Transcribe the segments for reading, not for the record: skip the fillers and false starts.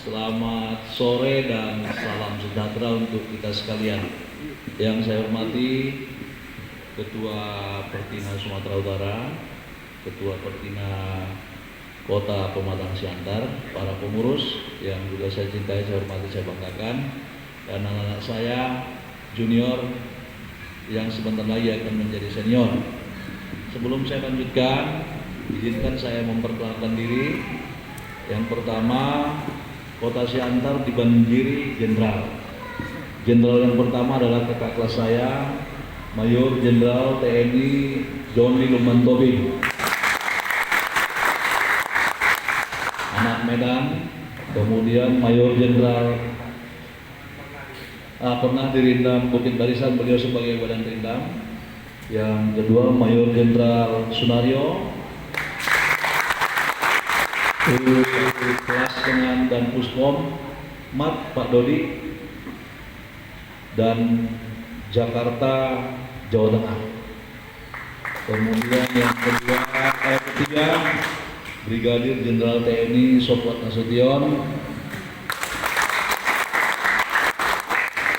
Selamat sore dan salam sejahtera untuk kita sekalian. Yang saya hormati Ketua Pertina Sumatera Utara, Ketua Pertina Kota Pematang Siantar, para pengurus yang juga saya cintai, saya hormati, saya banggakan, dan anak-anak saya junior yang sebentar lagi akan menjadi senior. Sebelum saya lanjutkan, izinkan saya memperkenalkan diri. Yang pertama, Kota Siantar dibanjiri jenderal. Jenderal yang pertama adalah kakak kelas saya, Mayor Jenderal TNI Joni Lukman Tobing, anak Medan. Kemudian Mayor Jenderal pernah dirindam Bukit Barisan, beliau sebagai badan rindam. Yang kedua Mayor Jenderal Sunario, kelas dengan dan Puspom Mat Pak Dodi, dan Jakarta Jawa Tengah. Kemudian yang ketiga Brigadir Jenderal TNI Sopwat Nasution.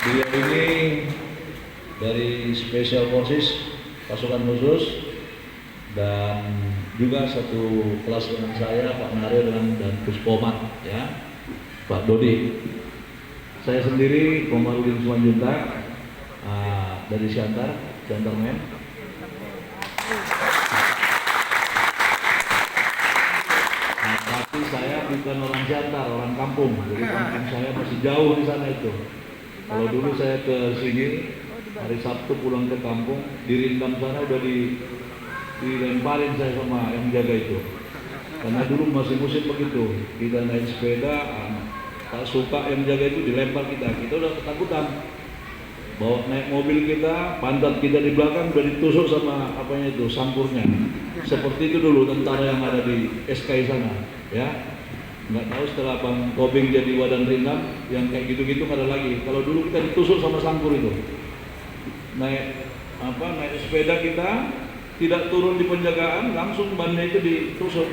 Beliau ini dari Special Forces pasukan khusus, dan juga satu kelas dengan saya, Pak Nario dan Puspomat, ya, Pak Dodi. Saya sendiri Komarudin Sumanjuntak dari Siantar, Siantarmen. Tapi saya bukan orang Siantar, orang kampung. Jadi kampung saya masih jauh di sana itu. Kalau dulu saya ke sini hari Sabtu pulang ke kampung, dirindam sana udah dilemparin saya sama yang jaga itu. Karena dulu masih musim begitu, kita naik sepeda, tak suka yang jaga itu dilempar kita udah ketakutan. Bawa naik mobil kita, pantat kita di belakang udah ditusuk sama apanya itu, sampurnya. Seperti itu dulu tentara yang ada di SKI sana, ya. Nggak tahu setelah Bang Tobing jadi wadan rindam, yang kayak gitu-gitu nggak ada lagi. Kalau dulu kita ditusuk sama sampur itu, naik sepeda kita tidak turun di penjagaan, langsung bannya itu ditusuk,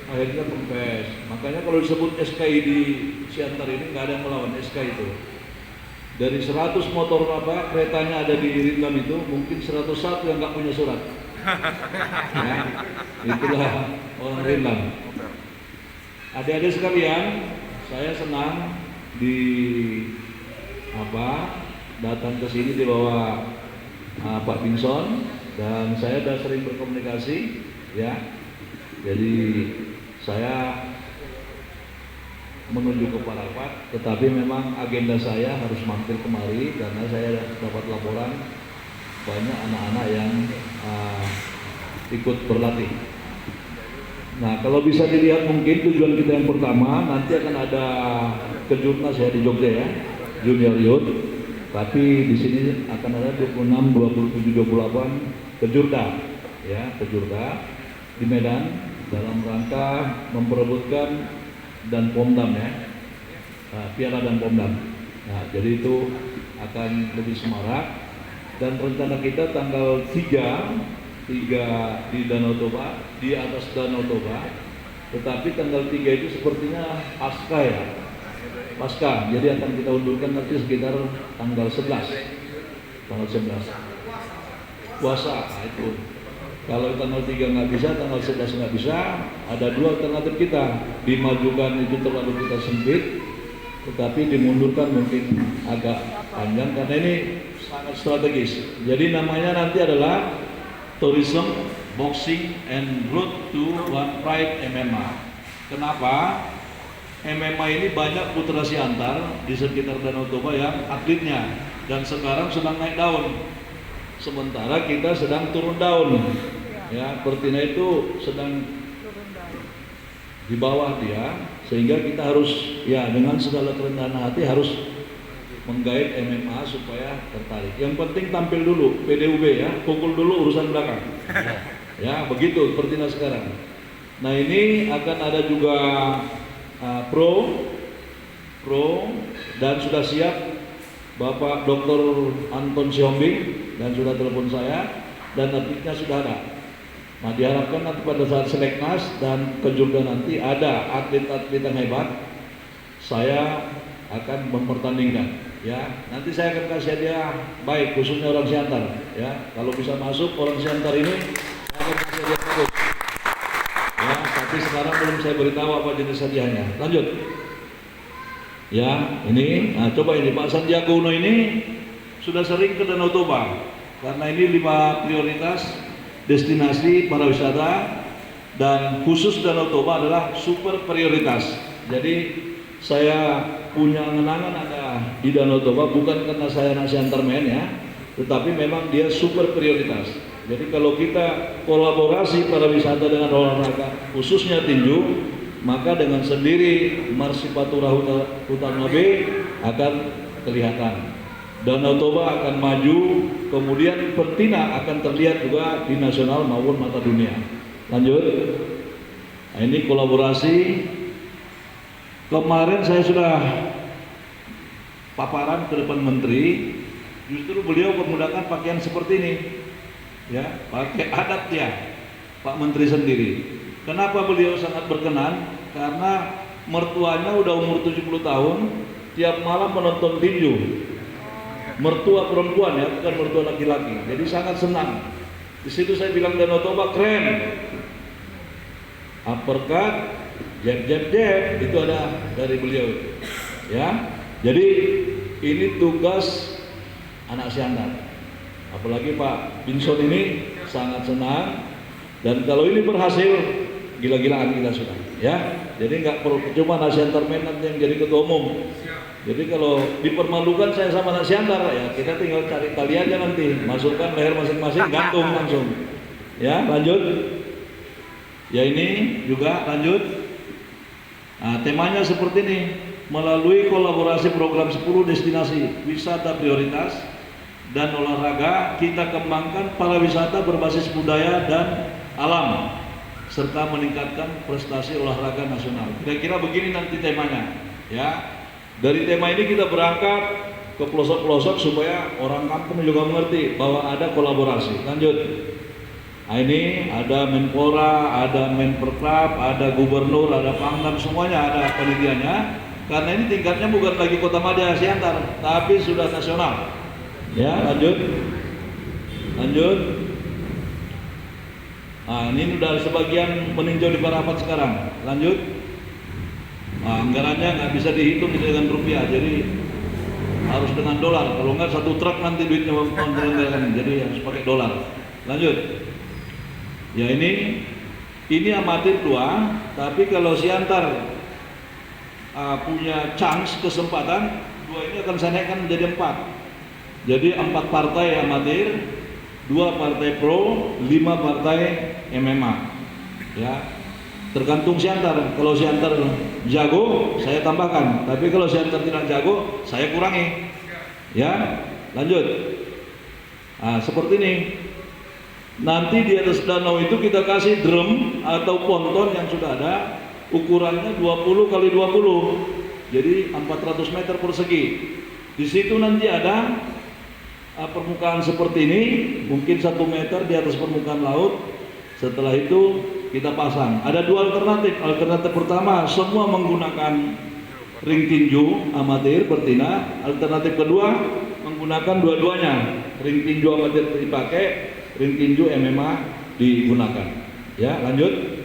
akhirnya kempes. Makanya kalau disebut SKI di Siantar ini nggak ada yang melawan SKI itu. Dari 100 motor keretanya ada di rindam itu, mungkin 101 yang nggak punya surat. Ya, itulah orang rindam. Adik-adik sekalian, saya senang datang ke sini di bawah Pak Binson, dan saya sudah sering berkomunikasi, ya. Jadi saya menuju ke Parapat, tetapi memang agenda saya harus mampir kemari karena saya dapat laporan banyak anak-anak yang ikut berlatih. Nah, kalau bisa dilihat mungkin tujuan kita yang pertama nanti akan ada kejurnas ya di Jogja, ya, Junior Youth. Tapi di sini akan ada 26, 27, 28 kejurda, ya, kejurda di Medan dalam rangka memperebutkan dan Pomdam, ya, piala dan Pomdam. Nah, jadi itu akan lebih semarak, dan rencana kita tanggal 3 di Danau Toba, di atas Danau Toba. Tetapi tanggal 3 itu sepertinya pasca, ya, pasca. Jadi akan kita undurkan nanti sekitar tanggal 11 puasa. Nah, itu kalau tanggal 3 nggak bisa, tanggal 11 nggak bisa, ada dua alternatif kita. Dimajukan itu terlalu kita sempit, tetapi dimundurkan mungkin agak panjang karena ini sangat strategis. Jadi namanya nanti adalah Tourism Boxing and Road to One Pride MMA. Kenapa? MMA ini banyak putra Siantar di sekitar Danau Toba yang atletnya, dan sekarang sedang naik daun, sementara kita sedang turun daun. Ya, Pertina itu sedang di bawah dia, sehingga kita harus, ya, dengan segala kerendahan hati harus menggait MMA supaya tertarik. Yang penting tampil dulu, PDUB, ya, pukul dulu urusan belakang. Ya, begitu Pertina sekarang. Nah, ini akan ada juga pro, dan sudah siap Bapak Dr. Anton Siombing, dan sudah telepon saya, dan atletnya sudah ada. Nah, diharapkan nanti pada saat seleknas dan kejurda nanti ada atlet-atlet yang hebat saya akan mempertandingkan. Ya, nanti saya akan kasih hadiah baik khususnya orang Siantar. Ya, kalau bisa masuk orang Siantar ini, saya akan kasih hadiah bagus. Ya, tapi sekarang belum saya beritahu apa jenis hadiahnya. Lanjut. Ya, ini, nah coba ini Pak Sandiaga Uno ini sudah sering ke Danau Toba karena ini 5 prioritas destinasi para wisata dan khusus Danau Toba adalah super prioritas. Jadi saya punya kenangan ada di Danau Toba bukan karena saya nasi antarmen ya, tetapi memang dia super prioritas. Jadi kalau kita kolaborasi para wisata dengan olahraga khususnya tinju, maka dengan sendiri Marsipatura Hutan Lobe akan kelihatan. Danau Toba akan maju, kemudian Pertina akan terlihat juga di nasional maupun mata dunia. Lanjut. Nah, ini kolaborasi. Kemarin saya sudah paparan ke depan Menteri, justru beliau menggunakan pakaian seperti ini, ya, pakai adat ya, Pak Menteri sendiri. Kenapa beliau sangat berkenan? Karena mertuanya udah umur 70 tahun, tiap malam menonton tinju. Mertua perempuan ya, bukan mertua laki-laki. Jadi sangat senang. Di situ saya bilang Danau Toba keren. Uppercut, jab, itu ada dari beliau. Ya, jadi ini tugas anak Siantar. Apalagi Pak Binson ini sangat senang. Dan kalau ini berhasil, gila-gilaan kita sudah. Ya, jadi nggak perlu cuma anak Siantar nanti yang jadi ketua umum. Jadi kalau dipermalukan saya sama anak Siantar ya, kita tinggal cari tali aja nanti, masukkan leher masing-masing, gantung langsung. Ya, lanjut. Ya ini juga lanjut. Nah, temanya seperti ini, melalui kolaborasi program 10 destinasi wisata prioritas dan olahraga, kita kembangkan para wisata berbasis budaya dan alam serta meningkatkan prestasi olahraga nasional. Kira-kira begini nanti temanya, ya. Dari tema ini kita berangkat ke pelosok-pelosok supaya orang kampung juga mengerti bahwa ada kolaborasi. Lanjut. Nah, ini ada Menpora, ada Menperkraf, ada Gubernur, ada Pangdam, semuanya ada penelitiannya. Karena ini tingkatnya bukan lagi Kota Madya Siantar, tapi sudah nasional. Ya, lanjut. Lanjut. Nah, ini udah sebagian meninjau di Parapat sekarang. Lanjut. Nah, anggarannya nggak bisa dihitung dengan rupiah, jadi harus dengan dolar. Kalau nggak satu truk nanti duitnya mengeluarkan, jadi harus pakai dolar. Lanjut. Ya ini amatir 2, tapi kalau Siantar punya chance kesempatan 2 ini akan saya naikkan menjadi 4. Jadi 4 partai amatir, 2 partai pro, 5 partai MMA. Ya. Tergantung Siantar. Kalau Siantar jago, saya tambahkan. Tapi kalau Siantar tidak jago, saya kurangi. Ya, lanjut. Nah, seperti ini. Nanti di atas danau itu kita kasih drum atau ponton yang sudah ada, ukurannya 20 kali 20. Jadi 400 meter persegi. Di situ nanti ada permukaan seperti ini, mungkin 1 meter di atas permukaan laut. Setelah itu kita pasang. Ada 2 alternatif. Alternatif pertama, semua menggunakan ring tinju amatir Pertina. Alternatif kedua, menggunakan dua-duanya. Ring tinju amatir dipakai, ring tinju MMA digunakan. Ya, lanjut.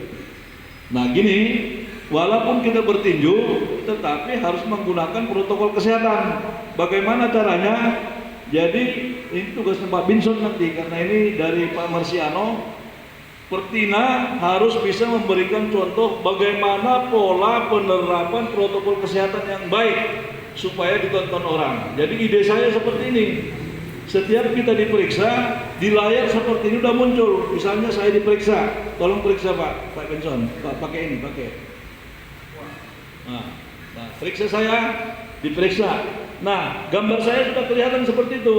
Nah, gini, walaupun kita bertinju, tetapi harus menggunakan protokol kesehatan. Bagaimana caranya? Jadi ini tugasnya Pak Binson nanti, karena ini dari Pak Marsiano. Pertina harus bisa memberikan contoh bagaimana pola penerapan protokol kesehatan yang baik supaya ditonton orang. Jadi ide saya seperti ini. Setiap kita diperiksa, di layar seperti ini udah muncul. Misalnya saya diperiksa, tolong periksa Pak Benson, Pak pakai ini, pakai. Nah, periksa saya, diperiksa. Nah, gambar saya sudah kelihatan seperti itu.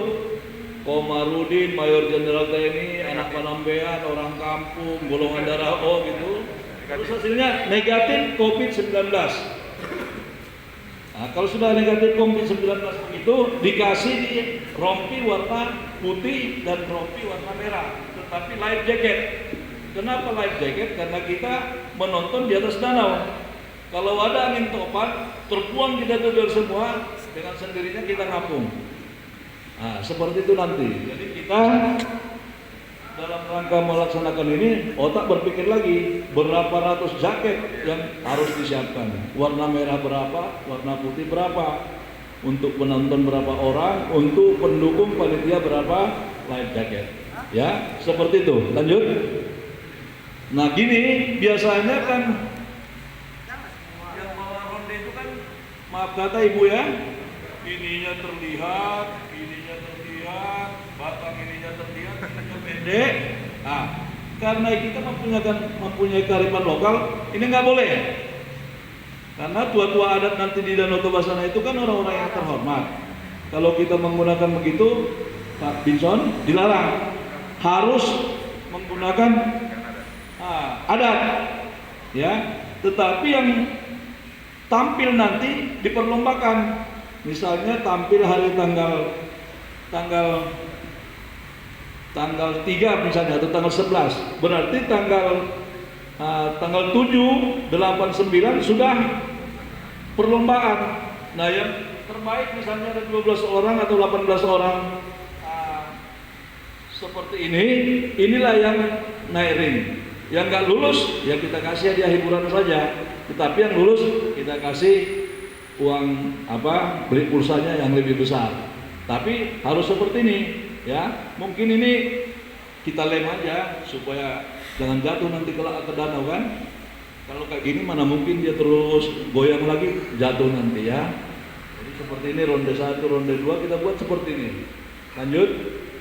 Komarudin, Mayor Jenderal TNI, anak Panambean, orang kampung, golongan darah O gitu. Terus hasilnya negatif COVID-19. Nah, kalau sudah negatif COVID-19 itu dikasih di rompi warna putih dan rompi warna merah, tetapi life jacket. Kenapa life jacket? Karena kita menonton di atas danau. Kalau ada angin topan, terbuang kita tuh semua, dengan sendirinya kita ngapung. Nah, seperti itu nanti. Jadi kita dalam rangka melaksanakan ini, otak berpikir lagi berapa ratus jaket yang harus disiapkan. Warna merah berapa, warna putih berapa, untuk penonton berapa orang, untuk pendukung panitia berapa life jacket. Ya, seperti itu. Lanjut. Nah, gini biasanya kan yang bawa ronde itu kan, maaf kata ibu ya, ininya terlihat, batang ininya terlihat, ininya pendek. Nah, karena kita mempunyai kearifan lokal, ini nggak boleh. Karena tua-tua adat nanti di Danau Toba sana itu kan orang-orang yang terhormat. Kalau kita menggunakan begitu, Pak Binson, dilarang. Harus menggunakan adat, ya. Tetapi yang tampil nanti diperlombakan. Misalnya tampil hari tanggal 3 misalnya, atau tanggal 11. Berarti tanggal 7, 8, 9 sudah perlombaan. Nah, yang terbaik misalnya ada 12 orang atau 18 orang seperti ini, inilah yang naik ring. Yang nggak lulus ya kita kasih dia hiburan saja. Tetapi yang lulus kita kasih uang beli pulsanya yang lebih besar. Tapi harus seperti ini, ya. Mungkin ini kita lem aja supaya jangan jatuh nanti ke danau kan. Kalau kayak gini mana mungkin dia terus goyang lagi, jatuh nanti ya. Jadi seperti ini ronde 1, ronde 2 kita buat seperti ini. Lanjut.